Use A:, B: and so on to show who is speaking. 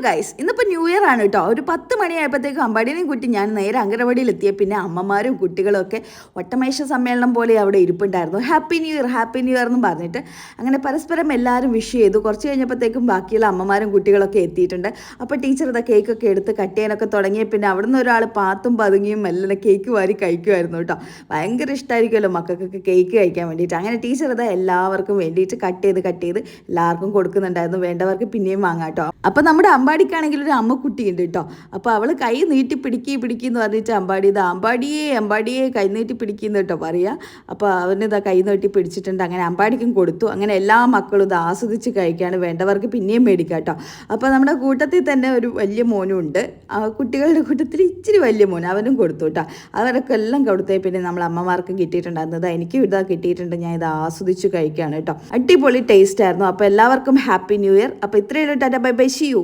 A: Guys, ഇന്നിപ്പോൾ new year ആണ് കേട്ടോ. ഒരു 10 മണിയായപ്പോഴത്തേക്കും അമ്പാടിനെയും കുട്ടി ഞാൻ നേരെ അങ്കനവാടിയിൽ എത്തിയ പിന്നെ അമ്മമാരും കുട്ടികളും ഒക്കെ ഒട്ടമേശ സമ്മേളനം പോലെ അവിടെ ഇരിപ്പുണ്ടായിരുന്നു. Happy new year, happy new year എന്നും പറഞ്ഞിട്ട് അങ്ങനെ പരസ്പരം എല്ലാവരും വിഷ് ചെയ്തു. കുറച്ച് കഴിഞ്ഞപ്പോഴത്തേക്കും ബാക്കിയുള്ള അമ്മമാരും കുട്ടികളൊക്കെ എത്തിയിട്ടുണ്ട്. അപ്പോൾ ടീച്ചർ ഇതാ കേക്കൊക്കെ എടുത്ത് കട്ട് ചെയ്യാനൊക്കെ തുടങ്ങിയ പിന്നെ അവിടുന്ന് ഒരാൾ പാത്തും പതുങ്ങിയും മെല്ലെ കേക്ക് വാരി കഴിക്കുമായിരുന്നു കേട്ടോ. ഭയങ്കര ഇഷ്ടമായിരിക്കുമല്ലോ മക്കൾക്കൊക്കെ കേക്ക് കഴിക്കാൻ വേണ്ടിയിട്ട്. അങ്ങനെ ടീച്ചർ ഇതാ എല്ലാവർക്കും വേണ്ടിയിട്ട് കട്ട് ചെയ്ത് എല്ലാവർക്കും കൊടുക്കുന്നുണ്ടായിരുന്നു. വേണ്ടവർക്ക് പിന്നെയും വാങ്ങാം കേട്ടോ. അപ്പോൾ നമ്മുടെ അമ്പാടിക്കാണെങ്കിൽ ഒരു അമ്മക്കുട്ടി ഉണ്ട് കേട്ടോ. അപ്പോൾ അവൾ കൈ നീട്ടി പിടിക്കുന്നു പറഞ്ഞിട്ട് അമ്പാടിയെ കൈ നീട്ടി പിടിക്കുന്നു കേട്ടോ പറയുക. അപ്പോൾ അവനിതാ കൈ നീട്ടി പിടിച്ചിട്ടുണ്ട്. അങ്ങനെ അമ്പാടിക്കും കൊടുത്തു. അങ്ങനെ എല്ലാ മക്കളും ഇത് ആസ്വദിച്ച് കഴിക്കുകയാണ്. വേണ്ടവർക്ക് പിന്നെയും മേടിക്കാം കേട്ടോ. അപ്പോൾ നമ്മുടെ കൂട്ടത്തിൽ തന്നെ ഒരു വലിയ മോനും ഉണ്ട്. കുട്ടികളുടെ കൂട്ടത്തിൽ ഇച്ചിരി വലിയ മോൻ, അവനും കൊടുത്തു കേട്ടോ. അവരൊക്കെ എല്ലാം കൊടുത്തേ പിന്നെ നമ്മൾ അമ്മമാർക്കും കിട്ടിയിട്ടുണ്ടായിരുന്നത്. എനിക്കും ഇതാ കിട്ടിയിട്ടുണ്ട്. ഞാൻ ഇത് ആസ്വദിച്ച് കഴിക്കുകയാണ് കേട്ടോ. അടിപൊളി ടേസ്റ്റ് ആയിരുന്നു. അപ്പോൾ എല്ലാവർക്കും ഹാപ്പി ന്യൂ ഇയർ. അപ്പോൾ ഇത്രയും tata bye bye, see U.